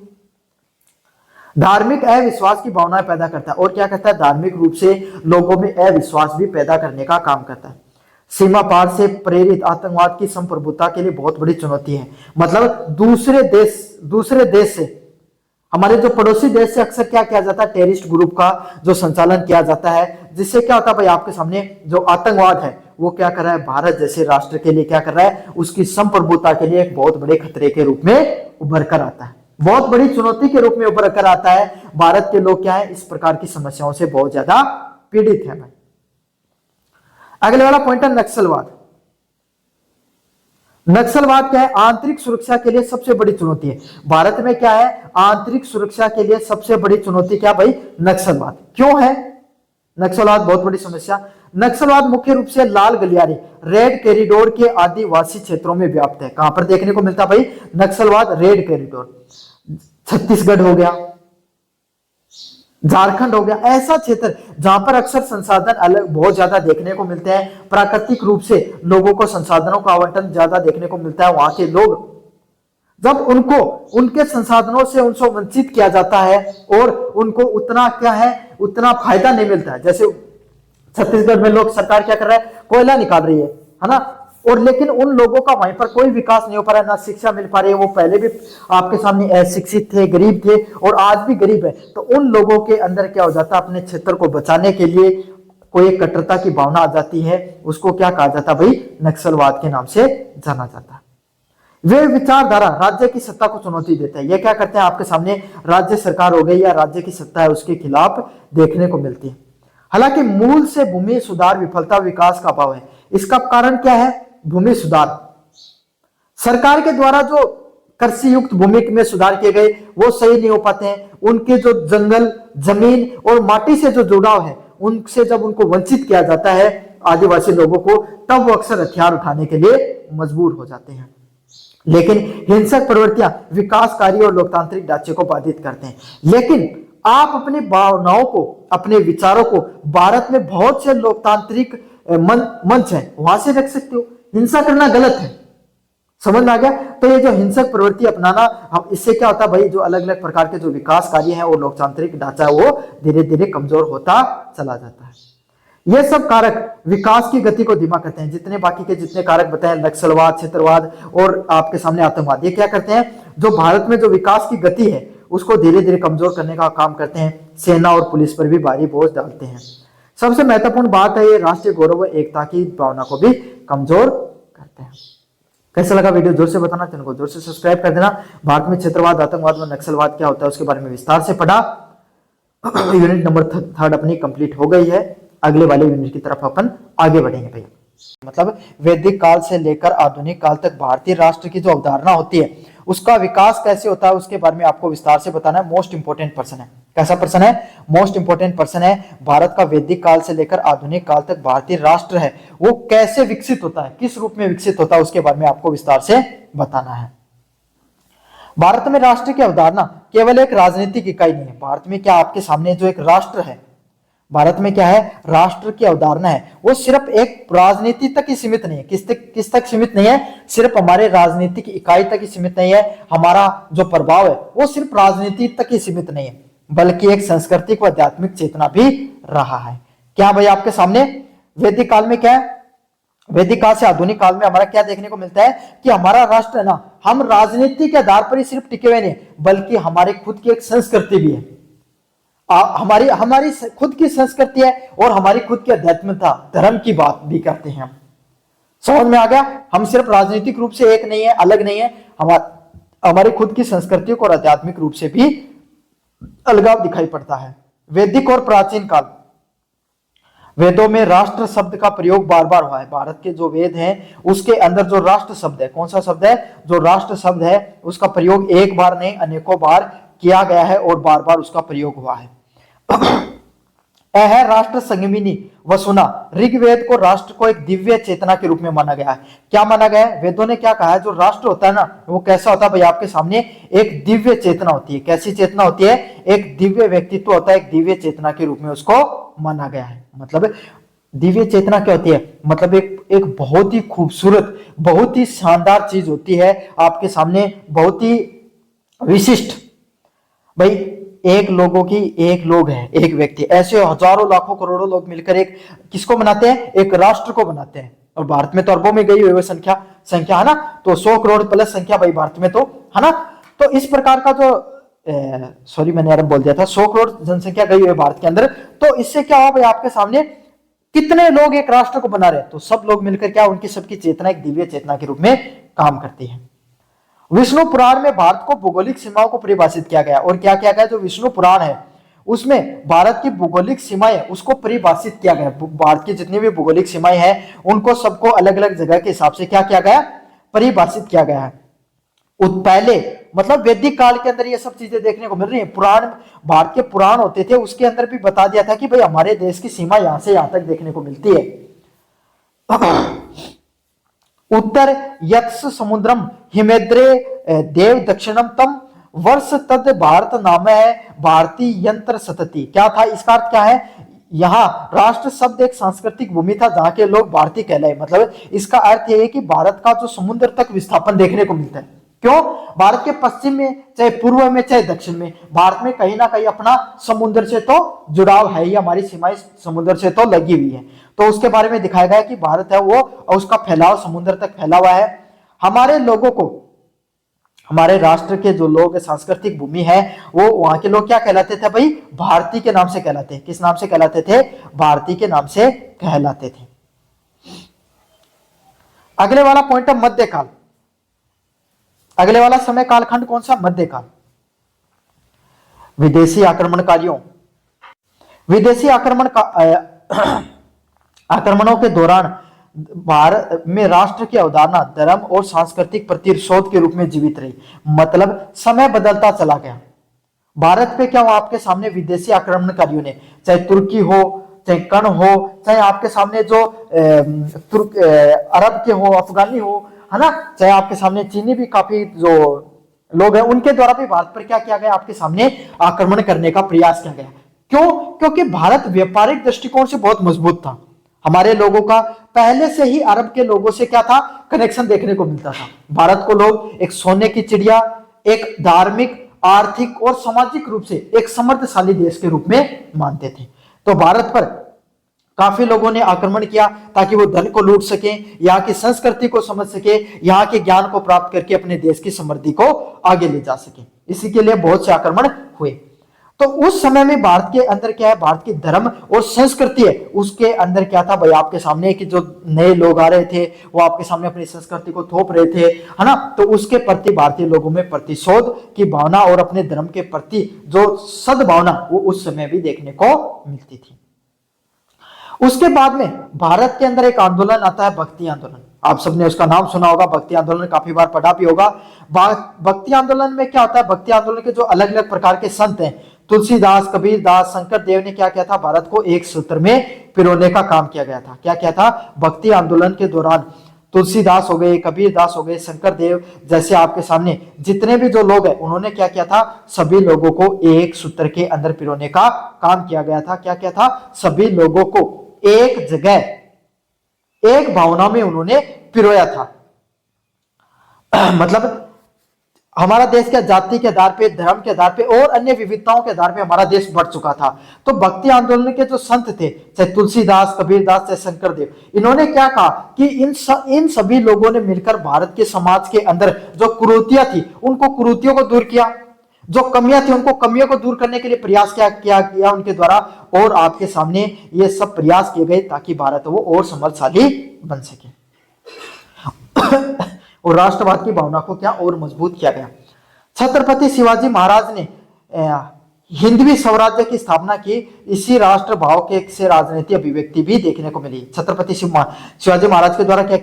धार्मिक अविश्वास की भावनाएं पैदा करता है। और क्या करता है? धार्मिक रूप से लोगों में अविश्वास भी पैदा करने का काम करता है। सीमा पार से प्रेरित आतंकवाद की संप्रभुता के लिए बहुत बड़ी चुनौती है। मतलब दूसरे देश से, हमारे जो पड़ोसी देश से अक्सर क्या किया जाता है? टेररिस्ट ग्रुप का जो संचालन किया जाता है, जिससे क्या होता है भाई, आपके सामने जो आतंकवाद है वो क्या कर रहा है? भारत जैसे राष्ट्र के लिए क्या कर रहा है? उसकी संप्रभुता के लिए एक बहुत बड़े खतरे के रूप में उभर कर आता है, बहुत बड़ी चुनौती के रूप में उभर कर आता है। भारत के लोग क्या है? इस प्रकार की समस्याओं से बहुत ज्यादा पीड़ित है भाई। अगले वाला पॉइंट है नक्सलवाद। नक्सलवाद क्या है? आंतरिक सुरक्षा के लिए सबसे बड़ी चुनौती है। भारत में क्या है? आंतरिक सुरक्षा के लिए सबसे बड़ी चुनौती क्या भाई? नक्सलवाद। क्यों है नक्सलवाद बहुत बड़ी समस्या? नक्सलवाद मुख्य रूप से लाल गलियारे, रेड कॉरिडोर के आदिवासी क्षेत्रों में व्याप्त है। कहां पर देखने को मिलता भाई नक्सलवाद? रेड कॉरिडोर, छत्तीसगढ़ हो गया, झारखंड हो गया, ऐसा क्षेत्र जहां पर अक्सर संसाधन अलग बहुत ज्यादा देखने को मिलते हैं। प्राकृतिक रूप से लोगों को संसाधनों का आवंटन ज्यादा देखने को मिलता है। वहां के लोग जब उनको उनके संसाधनों से उनसे वंचित किया जाता है और उनको उतना क्या है, उतना फायदा नहीं मिलता है। जैसे छत्तीसगढ़ में लोग, सरकार क्या कर रहा है? कोयला निकाल रही है ना, और लेकिन उन लोगों का वहीं पर कोई विकास नहीं हो पा रहा है, ना शिक्षा मिल पा रही है। वो पहले भी आपके सामने अशिक्षित थे, गरीब थे, और आज भी गरीब है। तो उन लोगों के अंदर क्या हो जाता है? अपने क्षेत्र को बचाने के लिए कोई कट्टरता की भावना आ जाती है, उसको क्या कहा जाता है भाई? नक्सलवाद के नाम से जाना जाता है। वे विचारधारा राज्य की सत्ता को चुनौती देते हैं। ये क्या करते हैं? आपके सामने राज्य सरकार हो गई या राज्य की सत्ता है उसके खिलाफ देखने को मिलती है। हालांकि मूल से भूमि सुधार विफलता विकास का अभाव है। इसका कारण क्या है? भूमि सुधार। सरकार के द्वारा जो कृषि युक्त भूमि में सुधार किए गए वो सही नहीं हो पाते हैं। उनके जो जंगल, जमीन और माटी से जो जुड़ाव है उनसे जब उनको वंचित किया जाता है आदिवासी लोगों को, तब वो अक्सर हथियार उठाने के लिए मजबूर हो जाते हैं। लेकिन हिंसक प्रवृत्तियां विकासकारी और लोकतांत्रिक ढांचे को बाधित करते हैं। लेकिन आप अपनी भावनाओं को, अपने विचारों को भारत में बहुत से लोकतांत्रिक मंच है वहां से रख सकते हो। हिंसा करना गलत है, समझ में आ गया? तो ये जो हिंसक प्रवृत्ति अपनाना, हम इससे क्या होता है भाई, जो अलग अलग प्रकार के जो विकास कार्य हैं और लोकतांत्रिक ढांचा है वो धीरे धीरे कमजोर होता चला जाता है। ये सब कारक विकास की गति को धीमा करते हैं। जितने बाकी के जितने कारक बताए, नक्सलवाद, क्षेत्रवाद और आपके सामने आतंकवाद, ये क्या करते हैं? जो भारत में जो विकास की गति है उसको धीरे धीरे कमजोर करने का काम करते हैं। सेना और पुलिस पर भी भारी बोझ डालते हैं। सबसे महत्वपूर्ण बात है ये राष्ट्रीय गौरव व एकता की भावना को भी कमजोर करते हैं। कैसा लगा वीडियो जोर से बताना, चैनल को जोर से सब्सक्राइब कर देना। भारत में क्षेत्रवाद, आतंकवाद व नक्सलवाद क्या होता है उसके बारे में विस्तार से पढ़ा। यूनिट नंबर 3 अपनी कंप्लीट हो गई है। अगले वाले यूनिट की तरफ अपन आगे बढ़ेंगे भैया। मतलब वैदिक काल से लेकर आधुनिक काल तक भारतीय राष्ट्र की जो अवधारणा होती है उसका विकास कैसे होता है उसके बारे में आपको विस्तार से बताना है। मोस्ट इंपोर्टेंट पर्सन है। कैसा पर्सन है? मोस्ट इंपोर्टेंट पर्सन है। भारत का वैदिक काल से लेकर आधुनिक काल तक भारतीय राष्ट्र है वो कैसे विकसित होता है, किस रूप में विकसित होता है उसके बारे में आपको विस्तार से बताना है। भारत में राष्ट्र की अवधारणा केवल एक राजनीतिक इकाई नहीं है। भारत में क्या आपके सामने जो एक राष्ट्र है, भारत में क्या है? राष्ट्र की अवधारणा है वो सिर्फ एक राजनीति तक ही सीमित नहीं है। किस तक सीमित नहीं है? सिर्फ हमारे राजनीतिक इकाई तक ही सीमित नहीं है। हमारा जो प्रभाव है वो सिर्फ राजनीति तक ही सीमित नहीं है, बल्कि एक सांस्कृतिक व आध्यात्मिक चेतना भी रहा है। क्या भाई आपके सामने वैदिक काल में क्या है? वैदिक काल से आधुनिक काल में हमारा क्या देखने को मिलता है कि हमारा राष्ट्र है ना, हम राजनीति के आधार पर ही सिर्फ टिके हुए नहीं बल्कि हमारे खुद की एक संस्कृति भी है। हमारी खुद की संस्कृति है और हमारी खुद की अध्यात्मता, धर्म की बात भी करते हैं हम। समझ में आ गया? हम सिर्फ राजनीतिक रूप से एक नहीं है, अलग नहीं है, हमारी खुद की संस्कृति को और आध्यात्मिक रूप से भी अलगाव दिखाई पड़ता है। वैदिक और प्राचीन काल, वेदों में राष्ट्र शब्द का प्रयोग बार बार हुआ है। भारत के जो वेद हैं उसके अंदर जो राष्ट्र शब्द है, कौन सा शब्द है? जो राष्ट्र शब्द है उसका प्रयोग एक बार नहीं अनेकों बार किया गया है और बार बार उसका प्रयोग हुआ है। है राष्ट्र संगमिनी वसुना। ऋग्वेद को राष्ट्र को एक दिव्य चेतना के रूप में माना गया है। क्या माना गया है? वेदों ने क्या कहा है? जो राष्ट्र होता है ना वो कैसा होता है भाई आपके सामने? एक दिव्य चेतना होती है। कैसी चेतना होती है? एक दिव्य व्यक्तित्व होता है, एक दिव्य चेतना के रूप में उसको माना गया है। मतलब दिव्य चेतना क्या होती है? मतलब एक बहुत ही खूबसूरत, बहुत ही शानदार चीज होती है आपके सामने, बहुत ही विशिष्ट। भाई एक लोग है, एक व्यक्ति, ऐसे हजारों लाखों करोड़ों लोग मिलकर एक किसको बनाते हैं? एक राष्ट्र को बनाते हैं। और भारत में तो अरबों में गई हुई वो संख्या है ना, तो 100 करोड़ प्लस संख्या भाई भारत में तो है ना। तो इस प्रकार का जो सॉरी मैंने अरब बोल दिया था, 100 करोड़ जनसंख्या गई हुई है भारत के अंदर। तो इससे क्या हुआ भाई आपके सामने? कितने लोग एक राष्ट्र को बना रहे हैं? तो सब लोग मिलकर क्या, उनकी सबकी चेतना एक दिव्य चेतना के रूप में काम करती है। विष्णु पुराण में भारत को भौगोलिक सीमाओं को परिभाषित किया गया। और क्या किया गया? जो विष्णु पुराण है उसमें भारत की भौगोलिक सीमाएं उसको परिभाषित किया गया। भारत की जितनी भी भौगोलिक सीमाएं हैं उनको सबको अलग अलग जगह के हिसाब से क्या किया गया? परिभाषित किया गया है। पहले मतलब वैदिक काल के अंदर ये सब चीजें देखने को मिल रही है। पुराण, भारत के पुराण होते थे उसके अंदर भी बता दिया था कि भाई हमारे देश की सीमा यहां से यहां तक देखने को मिलती है। उत्तर यक्ष समुद्रम हिमेद्रे देव दक्षिणम तम वर्ष तद भारत नाम है भारतीय यंत्र सतति। क्या था इसका अर्थ? क्या है? यहाँ राष्ट्र शब्द एक सांस्कृतिक भूमि था जहां के लोग भारतीय कहलाए। मतलब इसका अर्थ यह है कि भारत का जो समुद्र तक विस्थापन देखने को मिलता है। क्यों? भारत के पश्चिम में, चाहे पूर्व में, चाहे दक्षिण में, भारत में कहीं ना कहीं अपना समुद्र से तो जुड़ाव है ही, हमारी सीमाएं समुद्र से तो लगी हुई है। तो उसके बारे में दिखाया गया कि भारत है वो और उसका फैलाव समुद्र तक फैला हुआ है। हमारे लोगों को, हमारे राष्ट्र के जो लोग सांस्कृतिक भूमि है वो वहां के लोग क्या कहलाते थे भाई? भारतीय के नाम से कहलाते। किस नाम से कहलाते थे? भारतीय के नाम से कहलाते थे। अगले वाला पॉइंट है मध्यकाल। अगले वाला समय कालखंड कौन सा? मध्यकाल। विदेशी आक्रमणों के दौरान भारत में राष्ट्र की अवधारणा धर्म और सांस्कृतिक प्रतिशोध के रूप में जीवित रही। मतलब समय बदलता चला गया। भारत पे क्या हुआ, आपके सामने विदेशी आक्रमणकारियों ने, चाहे तुर्की हो, चाहे कर्ण हो, चाहे आपके सामने जो तुर्क अरब के हो, अफगानी हो, है ना, चाहे आपके सामने चीनी भी काफी जो लोग हैं, उनके द्वारा भी भारत पर क्या किया गया, आपके सामने आक्रमण करने का प्रयास किया गया। क्यों? क्योंकि भारत व्यापारिक दृष्टिकोण से बहुत मजबूत था। हमारे लोगों का पहले से ही अरब के लोगों से क्या था, कनेक्शन देखने को मिलता था। भारत को लोग एक सोने की चिड़िया, एक धार्मिक, आर्थिक और सामाजिक रूप से एक समृद्धशाली देश के रूप में मानते थे। तो भारत पर काफी लोगों ने आक्रमण किया ताकि वो धन को लूट सके, यहाँ की संस्कृति को समझ सके, यहाँ के ज्ञान को प्राप्त करके अपने देश की समृद्धि को आगे ले जा सके। इसी के लिए बहुत से आक्रमण हुए। तो उस समय में भारत के अंदर क्या है, भारत की धर्म और संस्कृति है, उसके अंदर क्या था भाई, आपके सामने कि जो नए लोग आ रहे थे वो आपके सामने अपनी संस्कृति को थोप रहे थे, है ना, तो उसके प्रति भारतीय लोगों में प्रतिशोध की भावना और अपने धर्म के प्रति जो सद्भावना वो उस समय भी देखने को मिलती थी। उसके बाद में भारत के अंदर एक आंदोलन आता है, भक्ति आंदोलन। आप सबने उसका नाम सुना होगा, भक्ति आंदोलन, काफी बार पढ़ा भी होगा। भक्ति आंदोलन में क्या होता है, भक्ति आंदोलन के जो अलग अलग प्रकार के संत हैं, तुलसीदास, कबीरदास, शंकर देव ने क्या किया था, भारत को एक सूत्र में पिरोने का काम किया गया था। क्या किया था, भक्ति आंदोलन के दौरान तुलसीदास हो गए, कबीरदास हो गए, शंकर देव जैसे आपके सामने जितने भी जो लोग हैं, उन्होंने क्या किया था, सभी लोगों को एक सूत्र के अंदर पिरोने का काम किया गया था। क्या किया था, सभी लोगों को एक जगह, एक भावना में उन्होंने पिरोया था। मतलब हमारा देश क्या जाति के आधार पे, धर्म के आधार पे और अन्य विविधताओं के आधार पे हमारा देश बढ़ चुका था। तो भक्ति आंदोलन के जो संत थे, चाहे तुलसीदास, कबीरदास, चाहे शंकर देव, इन्होंने क्या कहा कि इन सभी लोगों ने मिलकर भारत के समाज के अंदर जो कुरीतियां थी, उनको कुरीतियों को दूर किया, जो कमियां थी उनको कमियों को दूर करने के लिए प्रयास किया उनके द्वारा, और आपके सामने ये सब प्रयास किए गए ताकि भारत वो और समृद्धशाली बन सके और राष्ट्रवाद की भावना को क्या और मजबूत किया गया। छत्रपति शिवाजी महाराज ने हिंदवी स्वराज्य की स्थापना की। इसी राष्ट्र भाव के से राजनीतिक अभिव्यक्ति भी देखने को मिली। छत्रपति शिवाजी महाराज के द्वारा क्या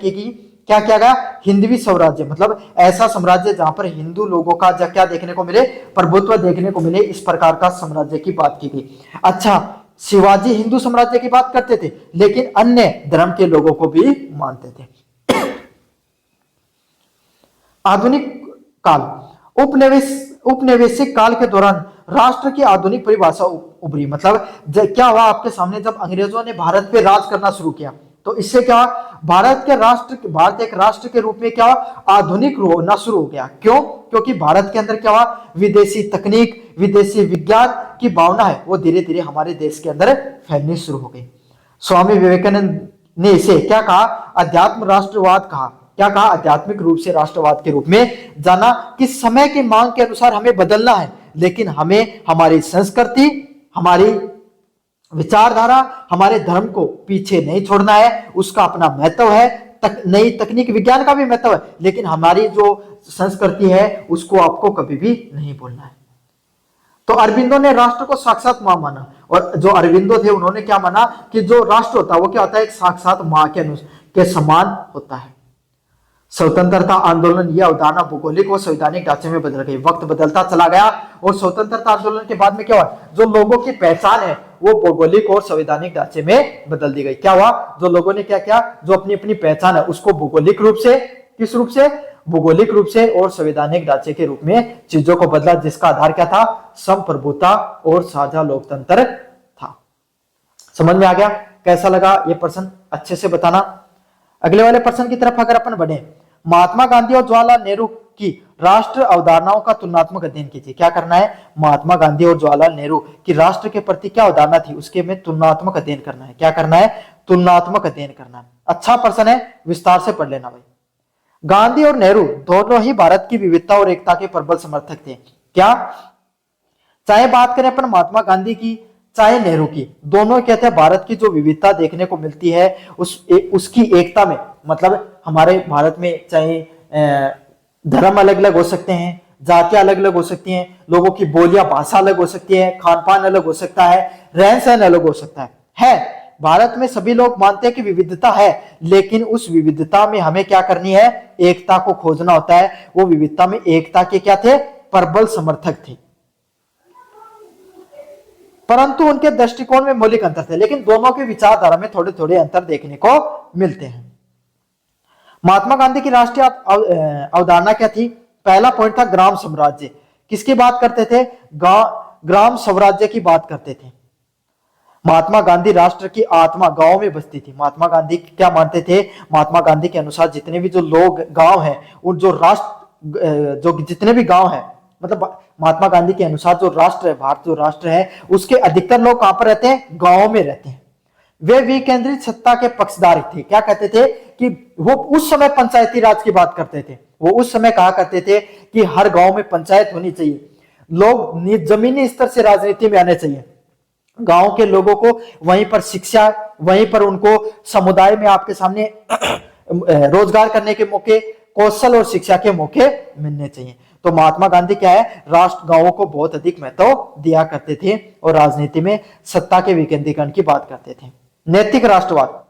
किया गया, हिंदवी स्वराज्य, मतलब ऐसा साम्राज्य जहां पर हिंदू लोगों का क्या देखने को मिले, प्रभुत्व देखने को मिले, इस प्रकार का साम्राज्य की बात की गई। अच्छा, शिवाजी हिंदू साम्राज्य की बात करते थे लेकिन अन्य धर्म के लोगों को भी मानते थे। आधुनिक काल, उपनिवेशिक काल के दौरान राष्ट्र की आधुनिक परिभाषा उभरी। मतलब क्या हुआ, आपके सामने जब अंग्रेजों ने भारत पे राज करना शुरू किया तो इससे क्या, भारत एक राष्ट्र के रूप में क्या आधुनिक होना शुरू हो गया। क्यों? क्योंकि भारत के अंदर क्या हुआ, विदेशी तकनीक, विदेशी विज्ञान की भावना है वो धीरे धीरे हमारे देश के अंदर फैलनी शुरू हो गई। स्वामी विवेकानंद ने इसे क्या कहा, अध्यात्म राष्ट्रवाद कहा। क्या कहा, आध्यात्मिक रूप से राष्ट्रवाद के रूप में जाना कि समय की मांग के अनुसार हमें बदलना है, लेकिन हमें हमारी संस्कृति, हमारी विचारधारा, हमारे धर्म को पीछे नहीं छोड़ना है। उसका अपना महत्व है, नई तकनीक विज्ञान का भी महत्व है, लेकिन हमारी जो संस्कृति है उसको आपको कभी भी नहीं भूलना है। तो अरविंदो ने राष्ट्र को साक्षात मां माना, और जो अरविंदो थे उन्होंने क्या माना कि जो राष्ट्र होता है वो क्या होता है, एक साक्षात मां के समान होता है। स्वतंत्रता आंदोलन यह अवधारणा भौगोलिक और संवैधानिक ढांचे में बदल गई। वक्त बदलता चला गया और स्वतंत्रता आंदोलन के बाद में क्या हुआ, जो लोगों की पहचान है वो भौगोलिक और संवैधानिक ढांचे में बदल दी गई। क्या हुआ, जो लोगों ने क्या किया, जो अपनी अपनी पहचान है उसको भौगोलिक रूप से, किस रूप से, भौगोलिक रूप से और संवैधानिक ढांचे के रूप में चीजों को बदला, जिसका आधार क्या था, संप्रभुता और साझा लोकतंत्र था। समझ में आ गया? कैसा लगा ये प्रश्न, अच्छे से बताना। अगले वाले प्रश्न की तरफ अगर अपन बढ़े, महात्मा गांधी और जवाहरलाल नेहरू की राष्ट्र अवधारणाओं का तुलनात्मक अध्ययन कीजिए। क्या करना है, महात्मा गांधी और जवाहरलाल नेहरू की राष्ट्र के प्रति क्या अवधारणा थी उसके में तुलनात्मक अध्ययन करना है। क्या करना है, तुलनात्मक अध्ययन करना है। अच्छा प्रश्न है, विस्तार से पढ़ लेना भाई। गांधी और नेहरू दोनों ही भारत की विविधता और एकता के प्रबल समर्थक थे। क्या, चाहे बात करें अपन महात्मा गांधी की चाहे नेहरू की, दोनों कहते हैं भारत की जो विविधता देखने को मिलती है उसकी एकता में, मतलब हमारे भारत में चाहे धर्म अलग अलग हो सकते हैं, जातियां अलग अलग हो सकती हैं, लोगों की बोलियां भाषा अलग हो सकती है, खान पान अलग हो सकता है, रहन सहन अलग हो सकता है। भारत में सभी लोग मानते हैं कि विविधता है, लेकिन उस विविधता में हमें क्या करनी है, एकता को खोजना होता है। वो विविधता में एकता के क्या थे, प्रबल समर्थक थे, परंतु उनके दृष्टिकोण में मौलिक अंतर थे। लेकिन दोनों की विचारधारा में थोड़े थोड़े अंतर देखने को मिलते हैं। महात्मा गांधी की राष्ट्रीय अवधारणा क्या थी? पहला पॉइंट था ग्राम साम्राज्य। किसकी बात करते थे? ग्राम स्वराज्य की बात करते थे। महात्मा गांधी राष्ट्र की आत्मा गांव में बसती थी। महात्मा गांधी क्या मानते थे? महात्मा गांधी के अनुसार जितने भी जो लोग गांव हैं, उन जो राष्ट्र जो जितने भी गांव हैं, मतलब महात्मा गांधी के अनुसार जो राष्ट्र है, भारत जो राष्ट्र है, उसके अधिकतर लोग कहां पर रहते हैं? गांव में रहते हैं। वे विकेंद्रित सत्ता के पक्षधारी थे। क्या कहते थे कि वो उस समय पंचायती राज की बात करते थे। वो उस समय कहा करते थे कि हर गांव में पंचायत होनी चाहिए, लोग जमीनी स्तर से राजनीति में आने चाहिए, गांव के लोगों को वहीं पर शिक्षा, वहीं पर उनको समुदाय में आपके सामने रोजगार करने के मौके, कौशल और शिक्षा के मौके मिलने चाहिए। तो महात्मा गांधी क्या है, राष्ट्र गांवों को बहुत अधिक महत्व दिया करते थे और राजनीति में सत्ता के विकेंद्रीकरण की बात करते थे। नैतिक राष्ट्रवाद,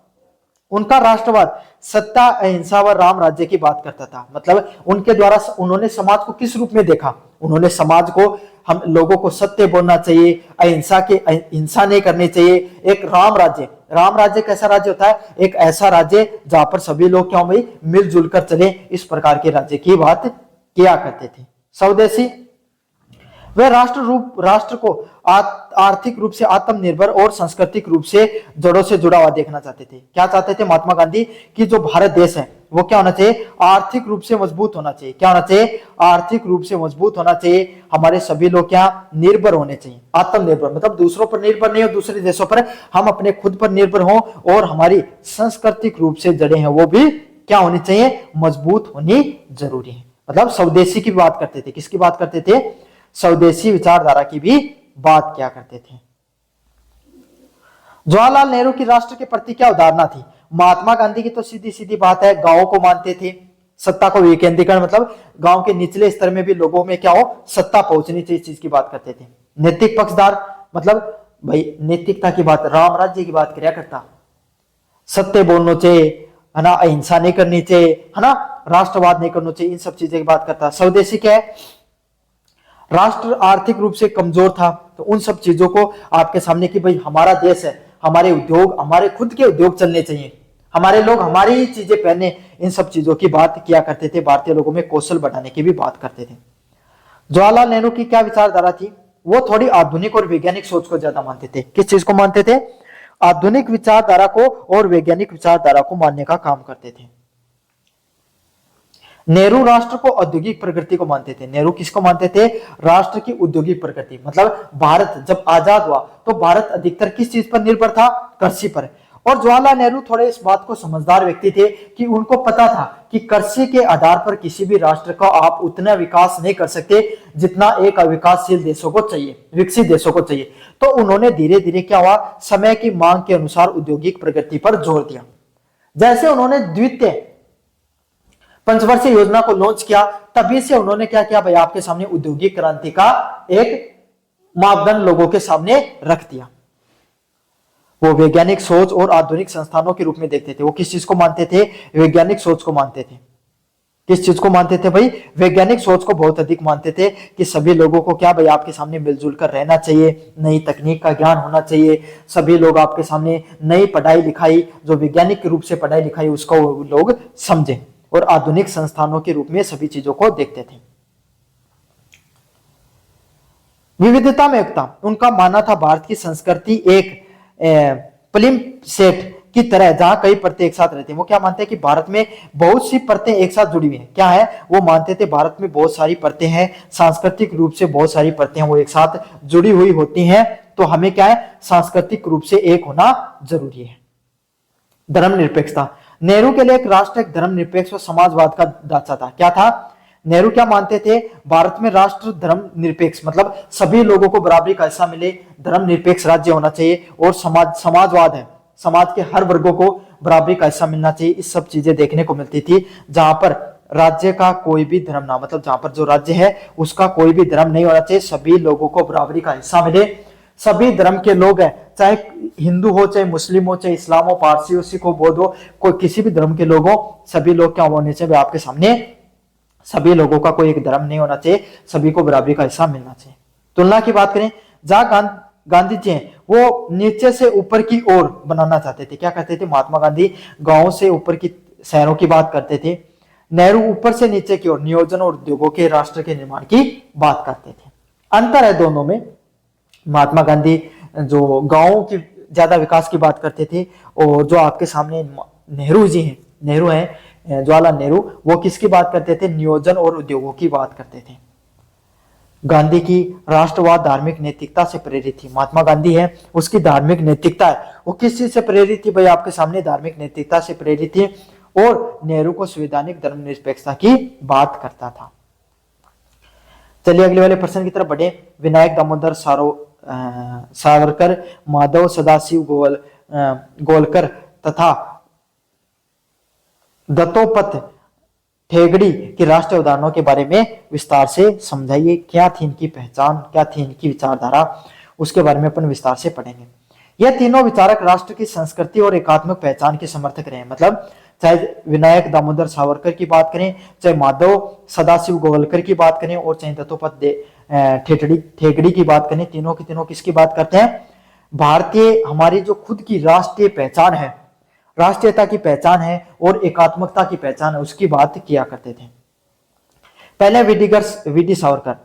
उनका राष्ट्रवाद सत्ता, अहिंसा व राम राज्य की बात करता था। मतलब उनके द्वारा उन्होंने समाज को किस रूप में देखा? उन्होंने समाज को, हम लोगों को सत्य बोलना चाहिए, हिंसा नहीं करनी चाहिए, एक राम राज्य। राम राज्य कैसा राज्य होता है? एक ऐसा राज्य जहां पर सभी लोग क्या भाई मिलजुल कर चले, इस प्रकार के राज्य की बात किया करते थे। स्वदेशी, वे राष्ट्र को आर्थिक रूप से आत्मनिर्भर और सांस्कृतिक रूप से जड़ों से जुड़ा हुआ देखना चाहते थे। क्या चाहते थे महात्मा गांधी? कि जो भारत देश है वो क्या होना चाहिए? आर्थिक रूप से मजबूत होना चाहिए। क्या होना चाहिए? आर्थिक रूप से मजबूत होना चाहिए। हमारे सभी लोग क्या निर्भर होने चाहिए, आत्मनिर्भर, मतलब दूसरों पर निर्भर नहीं हो, दूसरे देशों पर, हम अपने खुद पर निर्भर हो और हमारी सांस्कृतिक रूप से जड़ें हैं वो भी क्या होनी चाहिए? मजबूत होनी जरूरी है। मतलब स्वदेशी की बात करते थे। किसकी बात करते थे? स्वदेशी विचारधारा की भी बात क्या करते थे। जवाहरलाल नेहरू की राष्ट्र के प्रति क्या अवधारणा थी? महात्मा गांधी की तो सीधी सीधी बात है, गांवों को मानते थे, सत्ता को विकेंद्रीकरण, मतलब गांव के निचले स्तर में भी लोगों में क्या हो, सत्ता पहुंचनी चाहिए, इस चीज की बात करते थे। नैतिक पक्षधार, मतलब भाई नैतिकता की बात, राम राज्य की बात किया करता, सत्य बोलना चाहिए, है ना, अहिंसा नहीं करनी चाहिए, है ना, राष्ट्रवाद नहीं करना चाहिए, इन सब चीजें की बात करता। स्वदेशी क्या है? राष्ट्र आर्थिक रूप से कमजोर था, तो उन सब चीजों को आपके सामने कि भाई हमारा देश है, हमारे उद्योग, हमारे खुद के उद्योग चलने चाहिए, हमारे लोग हमारी ही चीजें पहने, इन सब चीजों की बात किया करते थे। भारतीय लोगों में कौशल बढ़ाने की भी बात करते थे। जवाहरलाल नेहरू की क्या विचारधारा थी? वो थोड़ी आधुनिक और वैज्ञानिक सोच को ज्यादा मानते थे। किस चीज को मानते थे? आधुनिक विचारधारा को और वैज्ञानिक विचारधारा को मानने का काम करते थे। नेहरू राष्ट्र को औद्योगिक प्रगति को मानते थे। नेहरू किसको मानते थे? राष्ट्र की औद्योगिक प्रगति। मतलब भारत जब आजाद हुआ तो भारत अधिकतर किस चीज पर निर्भर था? कृषि पर। और जवाहरलाल नेहरू थोड़े इस बात को समझदार व्यक्ति थे कि उनको पता था कि कृषि के आधार पर किसी भी राष्ट्र का आप उतना विकास नहीं कर सकते जितना एक अविकासशील देशों को चाहिए, विकसित देशों को चाहिए। तो उन्होंने धीरे धीरे क्या हुआ, समय की मांग के अनुसार औद्योगिक प्रगति पर जोर दिया। जैसे उन्होंने द्वितीय पंचवर्षीय योजना को लॉन्च किया, तभी से उन्होंने क्या किया भाई, आपके सामने औद्योगिक क्रांति का एक मापदंड लोगों के सामने रख दिया। वो वैज्ञानिक सोच और आधुनिक संस्थानों के रूप में देखते थे। वो किस चीज को मानते थे? वैज्ञानिक सोच को मानते थे। किस चीज को मानते थे भाई? वैज्ञानिक सोच को बहुत अधिक मानते थे कि सभी लोगों को क्या भाई आपके सामने मिलजुल कर रहना चाहिए, नई तकनीक का ज्ञान होना चाहिए, सभी लोग आपके सामने नई पढ़ाई लिखाई, जो वैज्ञानिक रूप से पढ़ाई लिखाई, उसको लोग समझे और आधुनिक संस्थानों के रूप में सभी चीजों को देखते थे। विविधता में एकता, उनका मानना था भारत की संस्कृति एक फिल्म सेट की तरह जहां कई परतें एक साथ रहती हैं। वो क्या मानते हैं कि भारत में बहुत सी परतें एक साथ जुड़ी हुई हैं। क्या है? वो मानते थे भारत में बहुत सारी परतें हैं, सांस्कृतिक रूप से बहुत सारी परतें हैं, वो एक साथ जुड़ी हुई होती हैं। तो हमें क्या है, सांस्कृतिक रूप से एक होना जरूरी है। धर्मनिरपेक्षता, नेहरू के लिए एक राष्ट्र एक धर्मनिरपेक्ष और समाजवाद का ढांचा था। क्या था? नेहरू क्या मानते थे? भारत में राष्ट्र धर्मनिरपेक्ष, मतलब सभी लोगों को बराबरी का हिस्सा मिले, धर्मनिरपेक्ष राज्य होना चाहिए, और समाजवाद है, समाज के हर वर्गों को बराबरी का हिस्सा मिलना चाहिए। इस सब चीजें देखने को मिलती थी, जहां पर राज्य का कोई भी धर्म ना, मतलब जहां पर जो राज्य है उसका कोई भी धर्म नहीं होना चाहिए, सभी लोगों को बराबरी का हिस्सा मिले, सभी धर्म के लोग हैं, चाहे हिंदू हो, चाहे मुस्लिम हो, चाहे इस्लाम हो, पारसी हो, सिख हो, बौद्ध हो, कोई किसी भी धर्म के लोग हो, सभी लोग क्या होने चाहिए आपके सामने, सभी लोगों का कोई एक धर्म नहीं होना चाहिए, सभी को बराबरी का हिस्सा मिलना चाहिए। तुलना की बात करें, जहां गांधी जी हैं वो नीचे से ऊपर की ओर बनाना चाहते थे, क्या करते थे महात्मा गांधी, गांव से ऊपर की शहरों की बात करते थे, नेहरू ऊपर से नीचे की ओर नियोजन और उद्योगों के राष्ट्र के निर्माण की बात करते थे। अंतर है दोनों में, महात्मा गांधी जो गांवों की ज्यादा विकास की बात करते थे, और जो आपके सामने नेहरू जी हैं, नेहरू हैं जवाहरलाल नेहरू, वो किसकी बात करते थे, नियोजन और उद्योगों की बात करते थे। गांधी की राष्ट्रवाद धार्मिक नैतिकता से प्रेरित थी, महात्मा गांधी है उसकी धार्मिक नैतिकता है, वो किस चीज से प्रेरित थी भाई, आपके सामने धार्मिक नैतिकता से प्रेरित थी, और नेहरू को संवैधानिक धर्मनिरपेक्षता की बात करता था। चलिए अगले वाले प्रश्न की तरफ बढ़े। विनायक दामोदर सावरकर, माधव सदाशिव गोलकर तथा दत्तोपंत ठेंगड़ी की राष्ट्रीय उदाहरणों के बारे में विस्तार से समझाइए। क्या थी इनकी पहचान, क्या थी इनकी विचारधारा, उसके बारे में अपन विस्तार से पढ़ेंगे। यह तीनों विचारक राष्ट्र की संस्कृति और एकात्मक पहचान के समर्थक रहे, मतलब चाहे विनायक दामोदर सावरकर की बात करें, चाहे माधव सदाशिव गोवलकर की बात करें, और चाहे दत्तोपंत ठेंगड़ी की बात करें, तीनों की तीनों किसकी बात करते हैं, भारतीय हमारी जो खुद की राष्ट्रीय पहचान है, राष्ट्रीयता की पहचान है और एकात्मकता की पहचान है, उसकी बात किया करते थे। पहले वीडी सावरकर,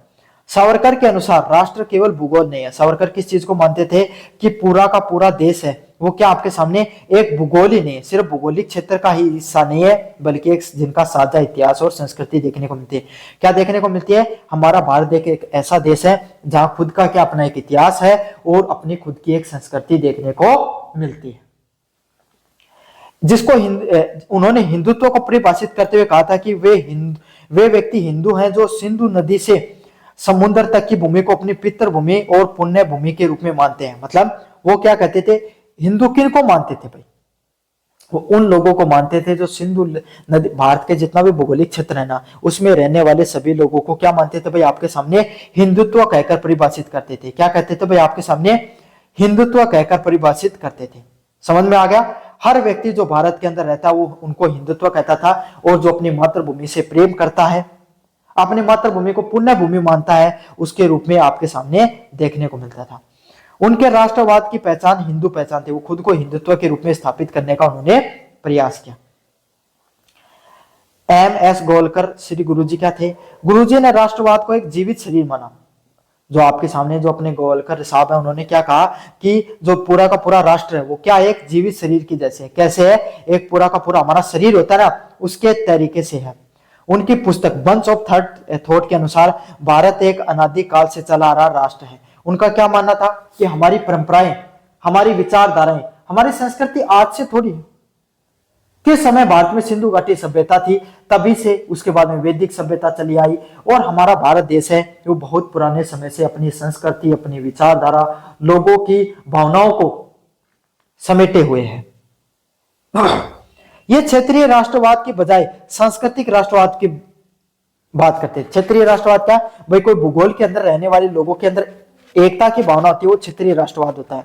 सावरकर के अनुसार राष्ट्र केवल भूगोल नहीं है। सावरकर किस चीज को मानते थे कि पूरा का पूरा देश है वो क्या आपके सामने एक भूगोल ही नहीं है, सिर्फ भूगोलिक क्षेत्र का ही हिस्सा नहीं है, बल्कि एक जिनका साझा इतिहास और संस्कृति देखने को मिलती है। क्या देखने को मिलती है, हमारा भारत एक ऐसा देश है जहां खुद का क्या अपना एक इतिहास है और अपनी खुद की एक संस्कृति देखने को मिलती है। जिसको उन्होंने हिंदुत्व को परिभाषित करते हुए कहा था कि वे व्यक्ति हिंदू हैं जो सिंधु नदी से समुद्र तक की भूमि को अपनी पितृभूमि और पुण्य भूमि के रूप में मानते हैं। मतलब वो क्या कहते थे, हिंदू किन को मानते थे भाई, वो उन लोगों को मानते थे जो सिंधु नदी, भारत के जितना भी भौगोलिक क्षेत्र है ना, उसमें रहने वाले सभी लोगों को क्या मानते थे भाई, आपके सामने हिंदुत्व कहकर परिभाषित करते थे। क्या कहते थे भाई, आपके सामने हिंदुत्व कहकर परिभाषित करते थे। समझ में आ गया। हर व्यक्ति जो भारत के अंदर रहता है वो उनको हिंदुत्व कहता था, और जो अपनी मातृभूमि से प्रेम करता है, अपनी मातृभूमि को पुण्य भूमि मानता है, उसके रूप में आपके सामने देखने को मिलता था। उनके राष्ट्रवाद की पहचान हिंदू पहचान थी, वो खुद को हिंदुत्व के रूप में स्थापित करने का उन्होंने प्रयास किया। एम.एस. गोलकर श्री गुरुजी क्या थे, गुरुजी ने राष्ट्रवाद को एक जीवित शरीर माना। जो आपके सामने जो अपने गोलकर साहब है, उन्होंने क्या कहा कि जो पूरा का पूरा राष्ट्र है वो क्या एक जीवित शरीर की जैसे है। कैसे है, एक पूरा का पूरा हमारा शरीर होता है ना, उसके तरीके से है। उनकी पुस्तक बंच ऑफ थॉट के अनुसार भारत एक अनादिकाल से चला आ रहा राष्ट्र है। उनका क्या मानना था कि हमारी परंपराएं, हमारी विचारधाराएं, हमारी संस्कृति आज से थोड़ी है। किस समय भारत में सिंधु घाटी सभ्यता थी, तभी से उसके बाद में वैदिक सभ्यता चली आई, और हमारा भारत देश है वो बहुत पुराने समय से अपनी संस्कृति, अपनी विचारधारा, लोगों की भावनाओं को समेटे हुए है। ये क्षेत्रीय राष्ट्रवाद की बजाय सांस्कृतिक राष्ट्रवाद की बात करते हैं। क्षेत्रीय राष्ट्रवाद क्या भाई, कोई भूगोल के अंदर रहने वाले लोगों के अंदर एकता की भावना होती है, वो क्षेत्रीय राष्ट्रवाद होता है।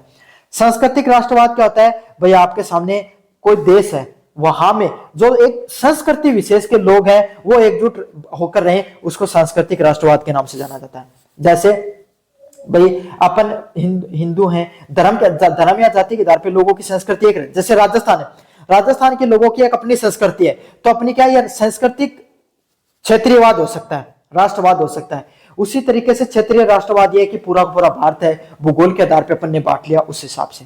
सांस्कृतिक राष्ट्रवाद क्या होता है भाई, आपके सामने कोई देश है, वहां में जो एक संस्कृति विशेष के लोग हैं वो एकजुट होकर रहे, उसको सांस्कृतिक राष्ट्रवाद के नाम से जाना जाता है। जैसे भाई अपन हिंदू हैं, धर्म या जाति के आधार पे लोगों की संस्कृति एक है। जैसे राजस्थान है, राजस्थान के लोगों की एक अपनी संस्कृति है, तो अपनी क्या यह सांस्कृतिक क्षेत्रीयवाद हो सकता है, राष्ट्रवाद हो सकता है। उसी तरीके से क्षेत्रीय राष्ट्रवाद यह है कि पूरा पूरा भारत है, भूगोल के आधार पर अपन ने बांट लिया उस हिसाब से।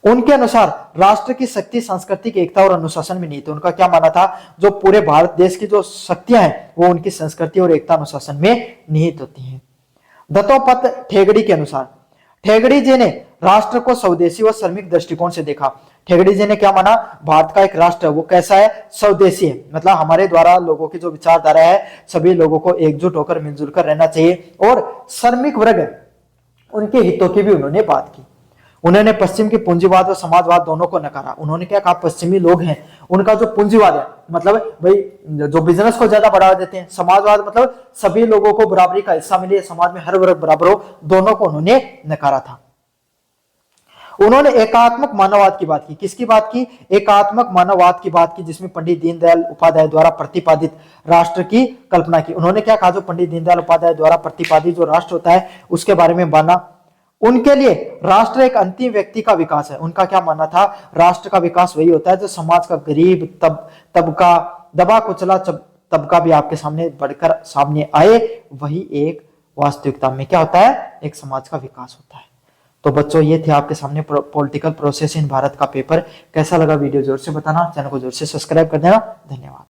उनके अनुसार राष्ट्र की शक्ति सांस्कृतिक एकता और अनुशासन में नहीं थी। उनका क्या माना था, जो पूरे भारत देश की जो शक्तियां हैं वो उनकी संस्कृति और एकता अनुशासन में निहित होती हैं। दत्तोपंत ठेंगड़ी के अनुसार, ठेंगड़ी जी ने राष्ट्र को स्वदेशी व श्रमिक दृष्टिकोण से देखा। ठेंगड़ी जी ने क्या माना, भारत का एक राष्ट्र है वो कैसा है, स्वदेशी है, मतलब हमारे द्वारा लोगों की जो विचारधारा है, सभी लोगों को एकजुट होकर मिलजुल कर रहना चाहिए, और श्रमिक वर्ग उनके हितों की भी उन्होंने बात की। उन्होंने पश्चिम की पूंजीवाद और समाजवाद दोनों को नकारा। उन्होंने क्या कहा, पश्चिमी लोग हैं, उनका जो पूंजीवाद है, मतलब भाई जो बिजनेस को ज्यादा बढ़ावा देते हैं, समाजवाद मतलब सभी लोगों को बराबरी का हिस्सा मिले, समाज में हर वर्ग बराबर हो, दोनों को उन्होंने नकारा था। उन्होंने एकात्मक मानववाद की बात की। किसकी बात की? एकात्मक मानववाद की बात की, जिसमें पंडित दीनदयाल उपाध्याय द्वारा प्रतिपादित राष्ट्र की कल्पना की। उन्होंने क्या कहा, जो पंडित दीनदयाल उपाध्याय द्वारा प्रतिपादित जो राष्ट्र होता है उसके बारे में माना। उनके लिए राष्ट्र एक अंतिम व्यक्ति का विकास है। उनका क्या मानना था, राष्ट्र का विकास वही होता है जो समाज का गरीब तबका, दबा कुचला तबका भी आपके सामने बढ़कर सामने आए, वही एक वास्तविकता में क्या होता है, एक समाज का विकास होता है। तो बच्चों ये थे आपके सामने पॉलिटिकल प्रोसेस इन भारत का पेपर। कैसा लगा वीडियो जोर से बताना, चैनल को जोर से सब्सक्राइब कर देना। धन्यवाद।